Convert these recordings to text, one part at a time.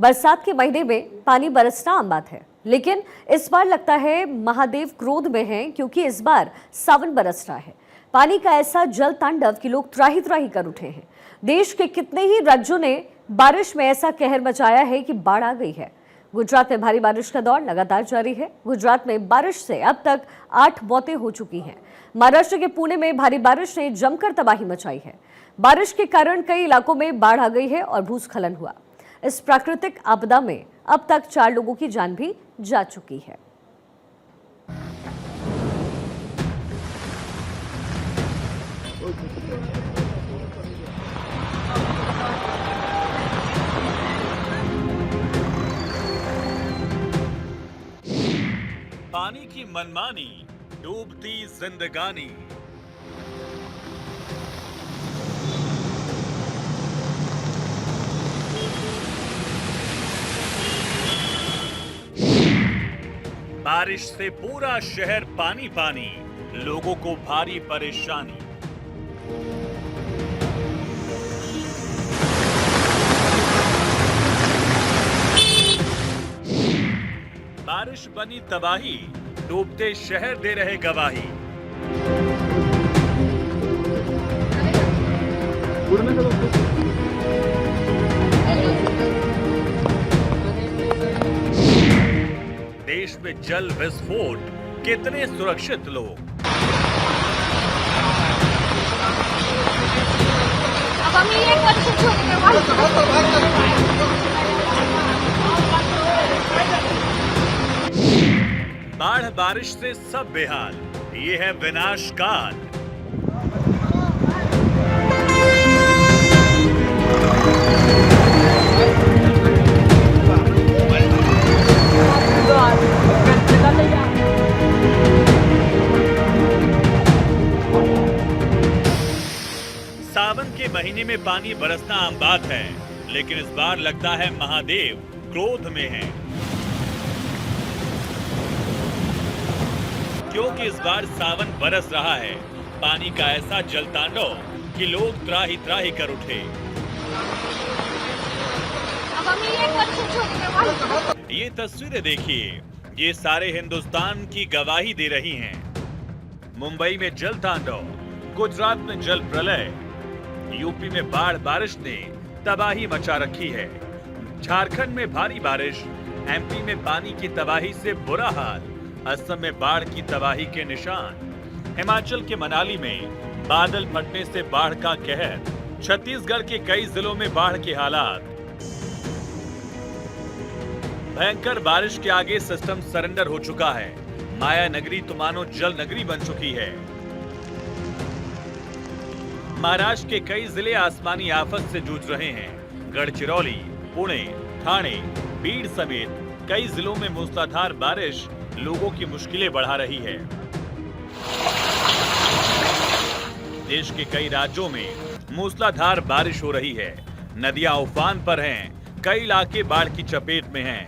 बरसात के महीने में पानी बरसना आम बात है, लेकिन इस बार लगता है महादेव क्रोध में हैं क्योंकि इस बार सावन बरस रहा है। पानी का ऐसा जल तांडव कि लोग त्राही त्राही कर उठे हैं। देश के कितने ही राज्यों ने बारिश में ऐसा कहर मचाया है कि बाढ़ आ गई है। गुजरात में भारी बारिश का दौर लगातार जारी है। गुजरात में बारिश से अब तक 8 मौतें हो चुकी हैं। महाराष्ट्र के पुणे में भारी बारिश ने जमकर तबाही मचाई है। बारिश के कारण कई इलाकों में बाढ़ आ गई है और भूस्खलन हुआ। इस प्राकृतिक आपदा में अब तक 4 लोगों की जान भी जा चुकी है। पानी की मनमानी, डूबती जिंदगानी। बारिश से पूरा शहर पानी पानी, लोगों को भारी परेशानी। बारिश बनी तबाही, डूबते शहर दे रहे गवाही। देश में जल विस्फोट, कितने सुरक्षित लोग। बाढ़ बारिश से सब बेहाल, ये है विनाश काल। सावन के महीने में पानी बरसना आम बात है, लेकिन इस बार लगता है महादेव क्रोध में हैं। क्योंकि इस बार सावन बरस रहा है, पानी का ऐसा जलतांडव कि लोग त्राही त्राही कर उठे। ये तस्वीरें देखिए, ये सारे हिंदुस्तान की गवाही दे रही हैं। मुंबई में जल तांडव, गुजरात में जल प्रलय, यूपी में बाढ़ बारिश ने तबाही मचा रखी है। झारखंड में भारी बारिश, एमपी में पानी की तबाही से बुरा हाल, असम में बाढ़ की तबाही के निशान, हिमाचल के मनाली में बादल फटने से बाढ़ का कहर, छत्तीसगढ़ के कई जिलों में बाढ़ के हालात। भयंकर बारिश के आगे सिस्टम सरेंडर हो चुका है। माया नगरी तो मानो जल नगरी बन चुकी है। महाराष्ट्र के कई जिले आसमानी आफत से जूझ रहे हैं। गढ़चिरौली, पुणे, ठाणे, बीड़ समेत कई जिलों में मूसलाधार बारिश लोगों की मुश्किलें बढ़ा रही है। देश के कई राज्यों में मूसलाधार बारिश हो रही है। नदियां उफान पर हैं, कई इलाके बाढ़ की चपेट में हैं।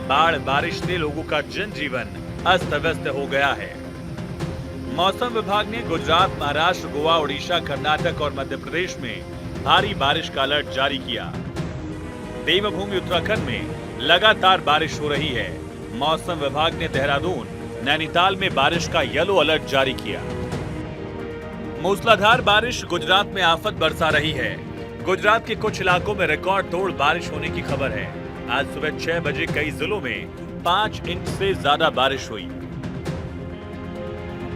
बाढ़ बारिश से लोगों का जनजीवन अस्त व्यस्त हो गया है। मौसम विभाग ने गुजरात, महाराष्ट्र, गोवा, ओडिशा, कर्नाटक और मध्य प्रदेश में भारी बारिश का अलर्ट जारी किया। देवभूमि उत्तराखंड में लगातार बारिश हो रही है। मौसम विभाग ने देहरादून, नैनीताल में बारिश का येलो अलर्ट जारी किया। मूसलाधार बारिश गुजरात में आफत बरसा रही है। गुजरात के कुछ इलाकों में रिकॉर्ड तोड़ बारिश होने की खबर है। आज सुबह 6 बजे कई जिलों में 5 इंच से ज्यादा बारिश हुई।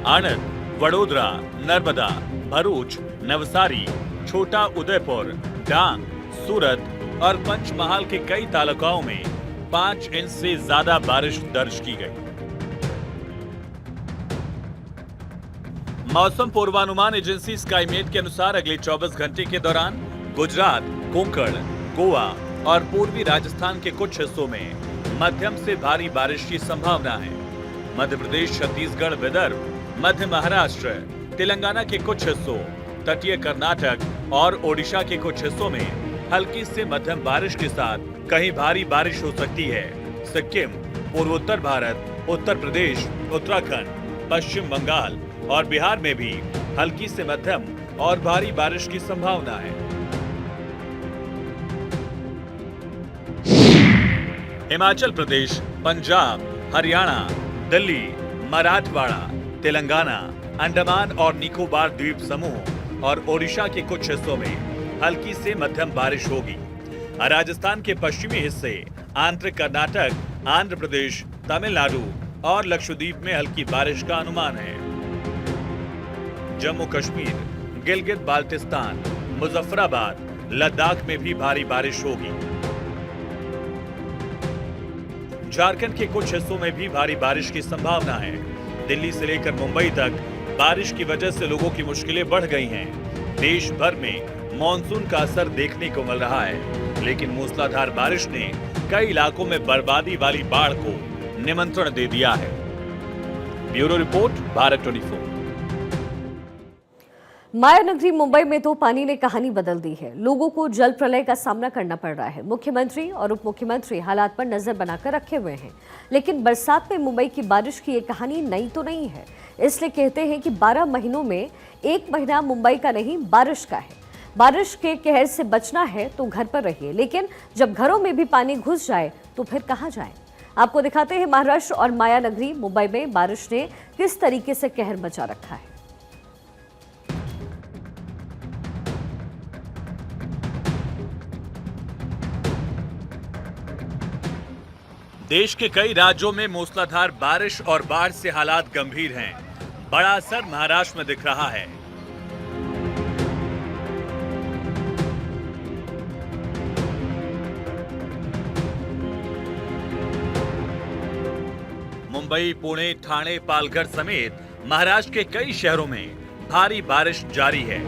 आणंद, वडोदरा, नर्मदा, भरूच, नवसारी, छोटा उदयपुर, डांग, सूरत और पंचमहाल के कई तालुकाओं में 5 इंच से ज्यादा बारिश दर्ज की गई। मौसम पूर्वानुमान एजेंसी स्काईमेट के अनुसार अगले 24 घंटे के दौरान गुजरात, कोंकण, गोवा और पूर्वी राजस्थान के कुछ हिस्सों में मध्यम से भारी बारिश की संभावना है। मध्य प्रदेश, छत्तीसगढ़, विदर्भ, मध्य महाराष्ट्र, तेलंगाना के कुछ हिस्सों, तटीय कर्नाटक और ओडिशा के कुछ हिस्सों में हल्की से मध्यम बारिश के साथ कहीं भारी बारिश हो सकती है। सिक्किम, पूर्वोत्तर भारत, उत्तर प्रदेश, उत्तराखंड, पश्चिम बंगाल और बिहार में भी हल्की से मध्यम और भारी बारिश की संभावना है। हिमाचल प्रदेश, पंजाब, हरियाणा, दिल्ली, मराठवाड़ा, तेलंगाना, अंडमान और निकोबार द्वीप समूह और ओडिशा के कुछ हिस्सों में हल्की से मध्यम बारिश होगी। राजस्थान के पश्चिमी हिस्से, आंतरिक कर्नाटक, आंध्र प्रदेश, तमिलनाडु और लक्षद्वीप में हल्की बारिश का अनुमान है। जम्मू कश्मीर, गिलगित बाल्टिस्तान, मुजफ्फराबाद, लद्दाख में भी भारी बारिश होगी। झारखंड के कुछ हिस्सों में भी भारी बारिश की संभावना है। दिल्ली से लेकर मुंबई तक बारिश की वजह से लोगों की मुश्किलें बढ़ गई हैं। देश भर में मॉनसून का असर देखने को मिल रहा है, लेकिन मूसलाधार बारिश ने कई इलाकों में बर्बादी वाली बाढ़ को निमंत्रण दे दिया है। Bureau report, Bharat 24। मायानगरी मुंबई में तो पानी ने कहानी बदल दी है। लोगों को जल प्रलय का सामना करना पड़ रहा है। मुख्यमंत्री और उप मुख्यमंत्री हालात पर नजर बनाकर रखे हुए हैं, लेकिन बरसात में मुंबई की बारिश की ये कहानी नई तो नहीं है। इसलिए कहते हैं कि 12 महीनों में 1 महीना मुंबई का नहीं, बारिश का है। बारिश के कहर से बचना है तो घर पर रहिए, लेकिन जब घरों में भी पानी घुस जाए तो फिर कहाँ जाए। आपको दिखाते हैं महाराष्ट्र और मायानगरी मुंबई में बारिश ने किस तरीके से कहर मचा रखा है। देश के कई राज्यों में मूसलाधार बारिश और बाढ़ से हालात गंभीर हैं। बड़ा असर महाराष्ट्र में दिख रहा है। मुंबई, पुणे, ठाणे, पालघर समेत महाराष्ट्र के कई शहरों में भारी बारिश जारी है।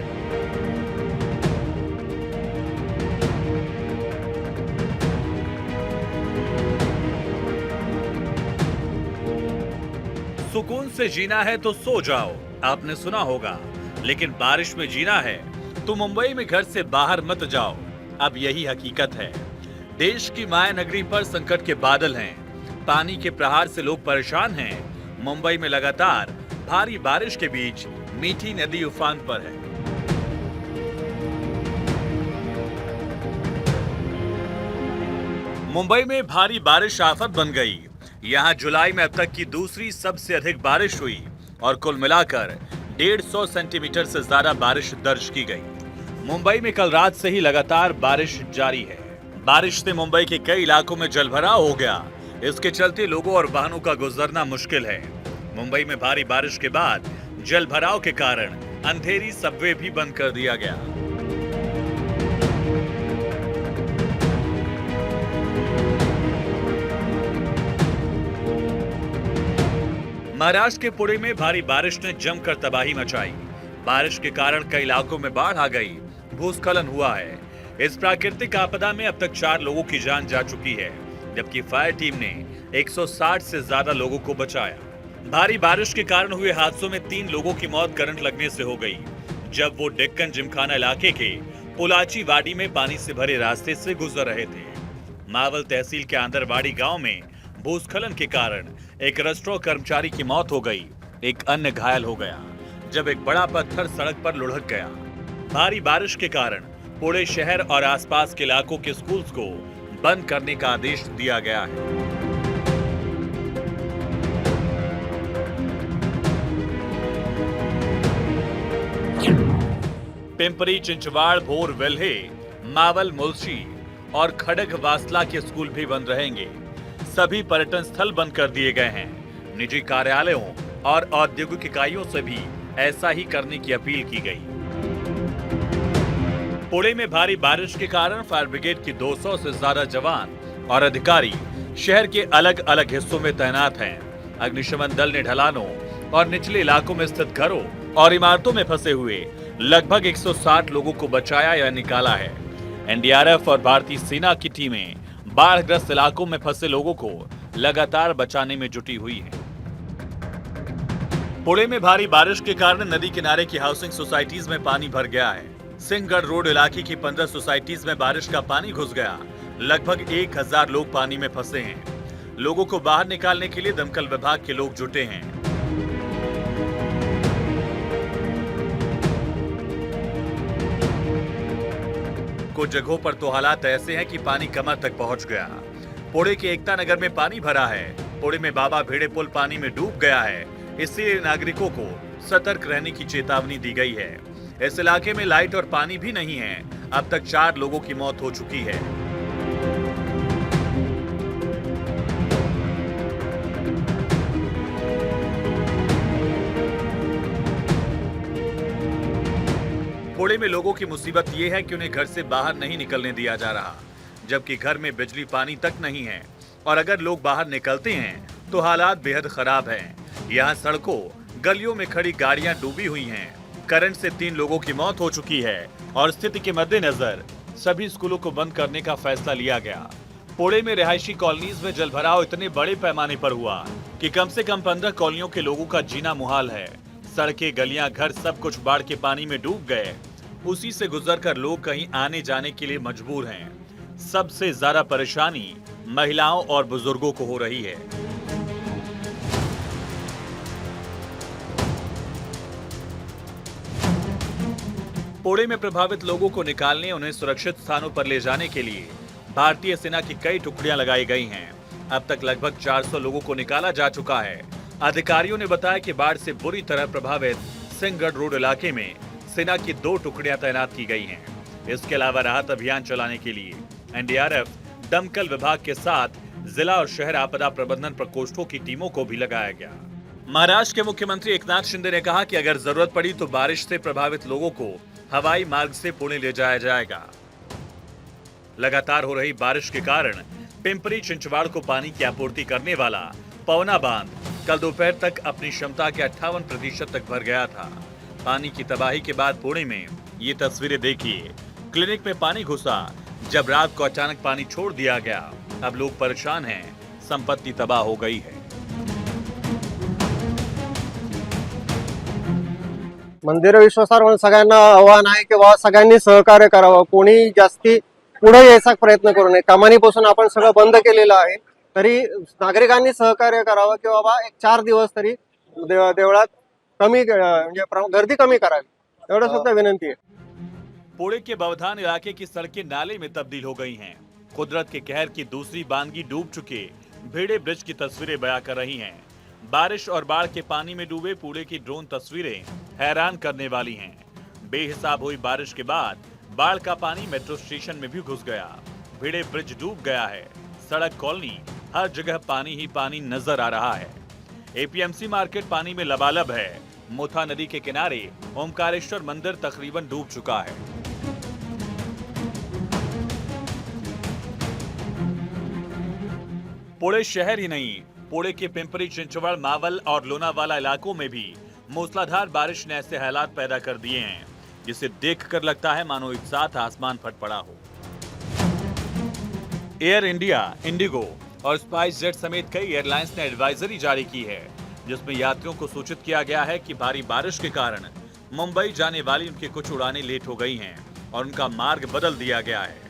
सुकून से जीना है तो सो जाओ, आपने सुना होगा, लेकिन बारिश में जीना है तो मुंबई में घर से बाहर मत जाओ। अब यही हकीकत है। देश की मायानगरी पर संकट के बादल हैं। पानी के प्रहार से लोग परेशान हैं। मुंबई में लगातार भारी बारिश के बीच मीठी नदी उफान पर है। मुंबई में भारी बारिश आफत बन गई। यहां जुलाई में अब तक की दूसरी सबसे अधिक बारिश हुई और कुल मिलाकर 150 सेंटीमीटर से ज्यादा बारिश दर्ज की गई। मुंबई में कल रात से ही लगातार बारिश जारी है। बारिश से मुंबई के कई इलाकों में जलभराव हो गया। इसके चलते लोगों और वाहनों का गुजरना मुश्किल है। मुंबई में भारी बारिश के बाद जलभराव के कारण अंधेरी सबवे भी बंद कर दिया गया। महाराष्ट्र के पुणे में भारी बारिश ने जमकर तबाही मचाई। बारिश के कारण कई इलाकों में बाढ़ आ गई, भूस्खलन हुआ है। इस प्राकृतिक आपदा में अब तक 4 लोगों की जान जा चुकी है, जबकि फायर टीम ने 160 से ज्यादा लोगों को बचाया। भारी बारिश के कारण हुए हादसों में 3 लोगों की मौत करंट लगने से हो गई, जब वो डेक्कन जिमखाना इलाके के पुलाची वाडी में पानी से भरे रास्ते से गुजर रहे थे। मावल तहसील के आंदरवाड़ी गांव में भूस्खलन के कारण एक रेस्टोरेंट कर्मचारी की मौत हो गई, एक अन्य घायल हो गया, जब एक बड़ा पत्थर सड़क पर लुढ़क गया। भारी बारिश के कारण पुणे शहर और आसपास के इलाकों के स्कूल्स को बंद करने का आदेश दिया गया है। पिंपरी चिंचवाड़, भोर, वेल्हे, मावल, मुलशी और खड़ग वासला के स्कूल भी बंद रहेंगे। सभी पर्यटन स्थल बंद कर दिए गए हैं। निजी कार्यालयों और औद्योगिक इकाइयों से भी ऐसा ही करने की अपील की गई। पुणे में भारी बारिश के कारण फायर ब्रिगेड की 200 से ज्यादा जवान और अधिकारी शहर के अलग अलग हिस्सों में तैनात हैं। अग्निशमन दल ने ढलानों और निचले इलाकों में स्थित घरों और इमारतों में फंसे हुए लगभग 160 लोगों को बचाया या निकाला है। एनडीआरएफ और भारतीय सेना की टीमें बाढ़ग्रस्त इलाकों में फंसे लोगों को लगातार बचाने में जुटी हुई है। पुणे में भारी बारिश के कारण नदी किनारे की हाउसिंग सोसाइटीज में पानी भर गया है। सिंहगढ़ रोड इलाके की 15 सोसाइटीज में बारिश का पानी घुस गया। लगभग 1000 लोग पानी में फंसे हैं। लोगों को बाहर निकालने के लिए दमकल विभाग के लोग जुटे हैं। कुछ जगहों पर तो हालात ऐसे हैं कि पानी कमर तक पहुंच गया। पुणे के एकता नगर में पानी भरा है। पुणे में बाबा भेड़े पुल पानी में डूब गया है, इसलिए नागरिकों को सतर्क रहने की चेतावनी दी गई है। इस इलाके में लाइट और पानी भी नहीं है। अब तक 4 लोगों की मौत हो चुकी है। पुणे में लोगों की मुसीबत ये है कि उन्हें घर से बाहर नहीं निकलने दिया जा रहा, जबकि घर में बिजली पानी तक नहीं है और अगर लोग बाहर निकलते हैं तो हालात बेहद खराब हैं। यहाँ सड़कों गलियों में खड़ी गाड़ियां डूबी हुई हैं। करंट से 3 लोगों की मौत हो चुकी है और स्थिति के मद्देनजर सभी स्कूलों को बंद करने का फैसला लिया गया। पुणे में रिहायशी कॉलोनीज में जलभराव इतने बड़े पैमाने पर हुआ कि कम से कम 15 कॉलोनियों के लोगों का जीना मुहाल है। सड़कें, गलियां, घर सब कुछ बाढ़ के पानी में डूब गए। उसी से गुजरकर लोग कहीं आने जाने के लिए मजबूर हैं। सबसे ज्यादा परेशानी महिलाओं और बुजुर्गों को हो रही है। पुणे में प्रभावित लोगों को निकालने, उन्हें सुरक्षित स्थानों पर ले जाने के लिए भारतीय सेना की कई टुकड़ियां लगाई गई हैं। अब तक लगभग 400 लोगों को निकाला जा चुका है। अधिकारियों ने बताया कि बाढ़ से बुरी तरह प्रभावित सिंहगढ़ रोड इलाके में सेना की 2 टुकड़ियां तैनात की गई हैं। इसके अलावा राहत अभियान चलाने के लिए एनडीआरएफ, दमकल विभाग के साथ जिला और शहर आपदा प्रबंधन प्रकोष्ठों की टीमों को भी लगाया गया। महाराष्ट्र के मुख्यमंत्री एकनाथ शिंदे ने कहा कि अगर जरूरत पड़ी तो बारिश से प्रभावित लोगों को हवाई मार्ग से पुणे ले जाया जाएगा। लगातार हो रही बारिश के कारण पिंपरी चिंचवाड़ को पानी की आपूर्ति करने वाला पवना बांध कल दोपहर तक अपनी क्षमता के 58% तक भर गया था। पानी की तबाही के बाद पुणे में ये तस्वीरें देखिए। क्लिनिक में पानी घुसा, जब रात को अचानक पानी छोड़ दिया गया। अब लोग परेशान हैं, संपत्ति तबाह हो गई है। मंदिर विश्वासार म्हणून सगळ्यांना आव्हान आहे की बाबा सगळ्यांनी सहकार्य करावं, कोणी जास्ती पुढे यायचा प्रयत्न करू नये। कमानीपासून आपण सगळं बंद केलेलं आहे, तरी नागरिकांनी सहकार्य करावं की बाबा एक 4 दिवस तरी देवळात कमी म्हणजे गर्दी कमी करावी, एवढं सुद्धा विनंती आहे। पुणे के बवधान इलाके की सड़कें नाले में तब्दील हो गई हैं। कुदरत के कहर की दूसरी बानगी डूब चुके भेड़े ब्रिज की तस्वीरें बयां कर रही हैं। बारिश और बाढ़ के पानी में डूबे पुणे की ड्रोन तस्वीरें हैरान करने वाली हैं। बेहिसाब हुई बारिश के बाद बाढ़ का पानी मेट्रो स्टेशन में भी घुस गया। भेड़े ब्रिज डूब गया है। सड़क, कॉलोनी, हर जगह पानी ही पानी नजर आ रहा है। एपीएमसी मार्केट पानी में लबालब है। मोथा नदी के किनारे ओमकारेश्वर मंदिर तकरीबन डूब चुका है। पुणे शहर ही नहीं, पुणे के पिंपरी चिंचवड़, मावल और लोनावाला इलाकों में भी मूसलाधार बारिश ने ऐसे हालात पैदा कर दिए हैं जिसे देखकर लगता है मानो एक साथ आसमान फट पड़ा हो। एयर इंडिया, इंडिगो और स्पाइस जेट समेत कई एयरलाइंस ने एडवाइजरी जारी की है, जिसमें यात्रियों को सूचित किया गया है कि भारी बारिश के कारण मुंबई जाने वाली उनकी कुछ उड़ानें लेट हो गई हैं और उनका मार्ग बदल दिया गया है।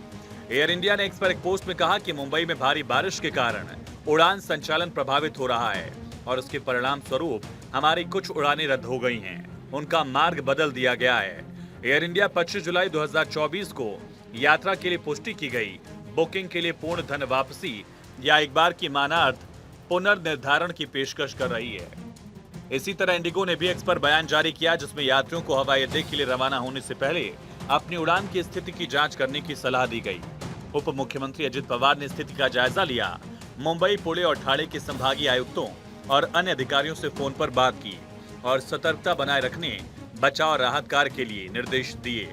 एयर इंडिया ने एक पोस्ट में कहा कि मुंबई में भारी बारिश के कारण उड़ान संचालन प्रभावित हो रहा है और उसके परिणाम स्वरूप हमारी कुछ उड़ानें रद्द हो गई हैं। उनका मार्ग बदल दिया गया है। एयर इंडिया 25 जुलाई 2024 को यात्रा के लिए पुष्टि की गई बुकिंग के लिए पूर्ण धन वापसी या एक बार की मानार्थ पुनर्निर्धारण की पेशकश कर रही है। इसी तरह इंडिगो ने भी एक्स पर बयान जारी किया, जिसमें यात्रियों को हवाई अड्डे के लिए रवाना होने से पहले अपनी उड़ान की स्थिति की जांच करने की सलाह दी गई। उप मुख्यमंत्री अजित पवार ने स्थिति का जायजा लिया। मुंबई, पुणे और ठाणे के संभागीय आयुक्तों और अन्य अधिकारियों से फोन पर बात की और सतर्कता बनाए रखने, बचाव और राहत कार्य के लिए निर्देश दिए।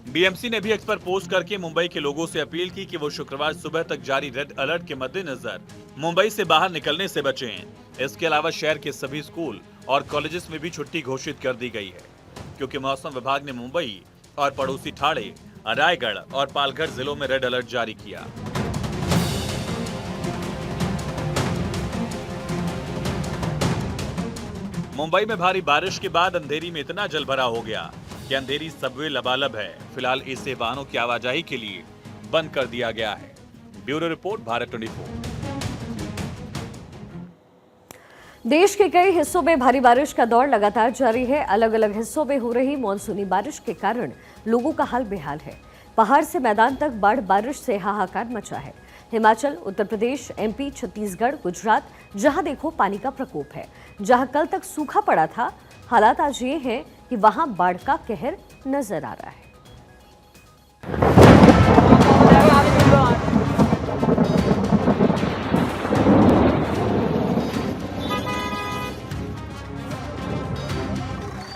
बीएमसी ने भी एक्स पर पोस्ट करके मुंबई के लोगों से अपील की कि वो शुक्रवार सुबह तक जारी रेड अलर्ट के मद्देनजर मुंबई से बाहर निकलने से बचें। इसके अलावा शहर के सभी स्कूल और कॉलेजेस में भी छुट्टी घोषित कर दी गई है, क्योंकि मौसम विभाग ने मुंबई और पड़ोसी ठाणे, रायगढ़ और पालघर जिलों में रेड अलर्ट जारी किया। मुंबई में भारी बारिश के बाद अंधेरी में इतना जलभरा हो गया कि अंधेरी सबवे लबालब है। फिलहाल इससे वाहनों की आवाजाही के लिए बंद कर दिया गया है। Bureau report, Bharat 24। देश के कई हिस्सों में भारी बारिश का दौर लगातार जारी है। अलग अलग हिस्सों में हो रही मानसूनी बारिश के कारण लोगों का हाल बेहाल है। पहाड़ से मैदान तक बाढ़ बारिश से हाहाकार मचा है। हिमाचल, उत्तर प्रदेश, एमपी, छत्तीसगढ़, गुजरात, जहां देखो पानी का प्रकोप है। जहां कल तक सूखा पड़ा था, हालात आज ये हैं कि वहां बाढ़ का कहर नजर आ रहा है।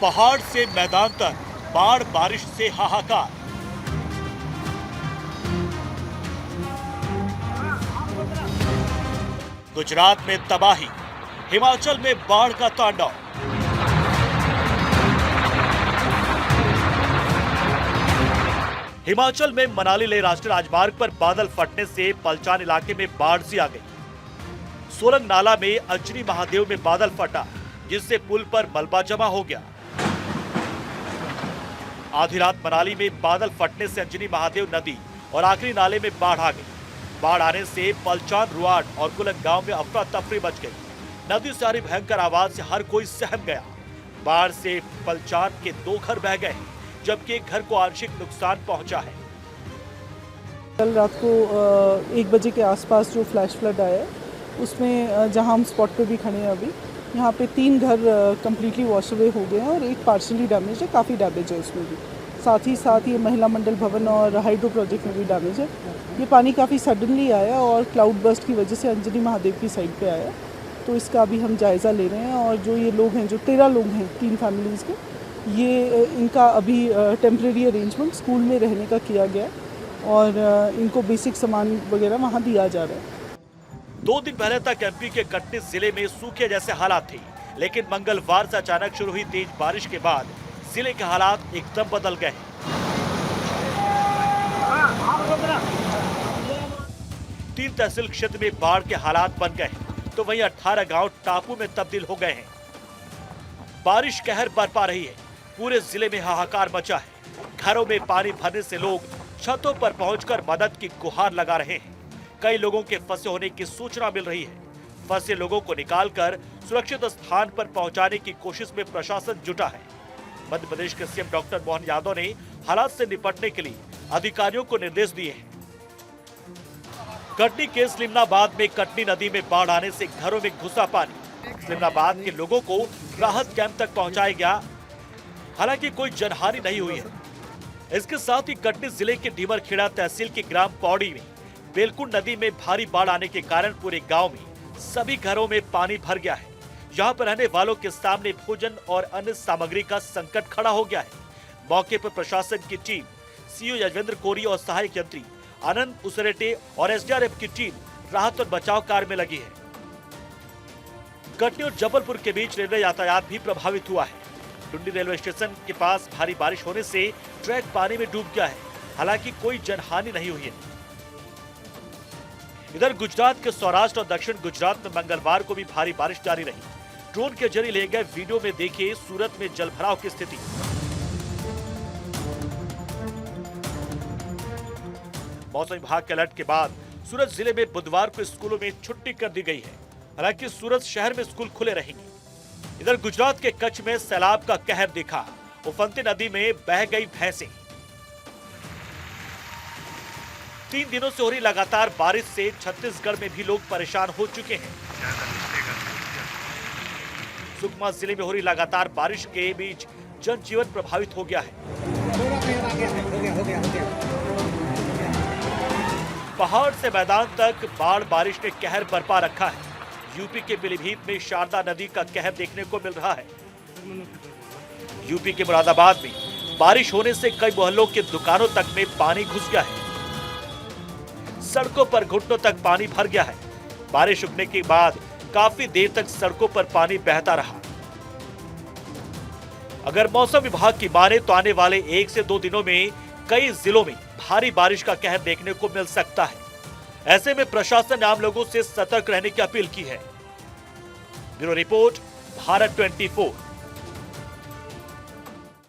पहाड़ से मैदान तक बाढ़ बारिश से हाहाकार। गुजरात में तबाही, हिमाचल में बाढ़ का तांडव। हिमाचल में मनाली लेह राष्ट्रीय राजमार्ग पर बादल फटने से पलचान इलाके में बाढ़ सी आ गई। सोलंग नाला में अंजनी महादेव में बादल फटा, जिससे पुल पर मलबा जमा हो गया। आधी रात मनाली में बादल फटने से अंजनी महादेव नदी और आखिरी नाले में बाढ़ आ गई। बाढ़ आने से पलचान, रुआड और कुलंग गांव में अफरा तफरी मच गई। नदी से आ रही भयंकर आवाज से हर कोई सहम गया। बाढ़ से पलचान के 2 घर बह गए, जबकि एक घर को आंशिक नुकसान पहुंचा है। कल रात को 1 बजे के आसपास जो फ्लैश फ्लड आया, उसमें जहां हम स्पॉट पे भी खड़े हैं अभी, यहाँ पे 3 घर कम्प्लीटली वॉश अवे हो गए हैं और एक पार्शली डैमेज है, काफ़ी डैमेज है उसमें भी। साथ ही ये महिला मंडल भवन और हाइड्रो प्रोजेक्ट में भी डैमेज है। ये पानी काफ़ी सडनली आया और क्लाउड बर्स्ट की वजह से अंजनी महादेव की साइड पे आया, तो इसका अभी हम जायज़ा ले रहे हैं। और जो ये लोग हैं, जो 13 लोग हैं 3 फैमिलीज़ के, ये इनका अभी टेम्प्रेरी अरेंजमेंट स्कूल में रहने का किया गया और इनको बेसिक सामान वगैरह वहाँ दिया जा रहा है। 2 दिन पहले तक एमपी के कटनी जिले में सूखे जैसे हालात थे, लेकिन मंगलवार से अचानक शुरू हुई तेज बारिश के बाद जिले के हालात एकदम बदल गए। 3 तहसील क्षेत्र में बाढ़ के हालात बन गए, तो वहीं 18 गांव टापू में तब्दील हो गए हैं। बारिश कहर बरपा रही है, पूरे जिले में हाहाकार मचा है। घरों में पानी भरने से लोग छतों पर पहुंचकर मदद की गुहार लगा रहे हैं। कई लोगों के फंसे होने की सूचना मिल रही है। फंसे लोगों को निकालकर सुरक्षित स्थान पर पहुंचाने की कोशिश में प्रशासन जुटा है। मध्य प्रदेश के सीएम डॉक्टर मोहन यादव ने हालात से निपटने के लिए अधिकारियों को निर्देश दिए हैं। कटनी के स्लिमनाबाद में कटनी नदी में बाढ़ आने से घरों में घुसा पानी। स्लिमनाबाद के लोगों को राहत कैंप तक पहुंचाया गया, हालांकि कोई जनहानि नहीं हुई है। इसके साथ ही कटनी जिले के डीमरखेड़ा तहसील के ग्राम पौड़ी में बेलकुंड नदी में भारी बाढ़ आने के कारण पूरे गांव में सभी घरों में पानी भर गया है। यहाँ पर रहने वालों के सामने भोजन और अन्य सामग्री का संकट खड़ा हो गया है। मौके पर प्रशासन की टीम, सीओ यजवेंद्र कोरी और सहायक यंत्री आनंद उसरेटे और एसडीआरएफ की टीम राहत और बचाव कार्य में लगी है। कटनी और जबलपुर के बीच रेलवे यातायात भी प्रभावित हुआ है। टुंडी रेलवे स्टेशन के पास भारी बारिश होने से ट्रैक पानी में डूब गया है, हालांकि कोई जनहानि नहीं हुई है। इधर गुजरात के सौराष्ट्र और दक्षिण गुजरात में मंगलवार को भी भारी बारिश जारी रही। ड्रोन के जरिए लिए गए वीडियो में देखिए सूरत में जलभराव की स्थिति। मौसम विभाग के अलर्ट के बाद सूरत जिले में बुधवार को स्कूलों में छुट्टी कर दी गई है, हालांकि सूरत शहर में स्कूल खुले रहेंगे। इधर गुजरात के कच्छ में सैलाब का कहर दिखा, उफनती नदी में बह गई भैंसें। 3 दिनों से हो रही लगातार बारिश से छत्तीसगढ़ में भी लोग परेशान हो चुके हैं। सुकमा जिले में हो रही लगातार बारिश के बीच जनजीवन प्रभावित हो गया है। पहाड़ से मैदान तक बाढ़ बारिश ने कहर बरपा रखा है। यूपी के पीलीभीत में शारदा नदी का कहर देखने को मिल रहा है। यूपी के मुरादाबाद में बारिश होने से कई मोहल्लों के दुकानों तक में पानी घुस गया है। सड़कों पर घुटनों तक पानी भर गया है। बारिश रुकने के बाद काफी देर तक सड़कों पर पानी बहता रहा। अगर मौसम विभाग की माने तो आने वाले 1 से 2 दिनों में कई जिलों में भारी बारिश का कहर देखने को मिल सकता है। ऐसे में प्रशासन ने आम लोगों से सतर्क रहने की अपील की है। Bureau report, Bharat 24।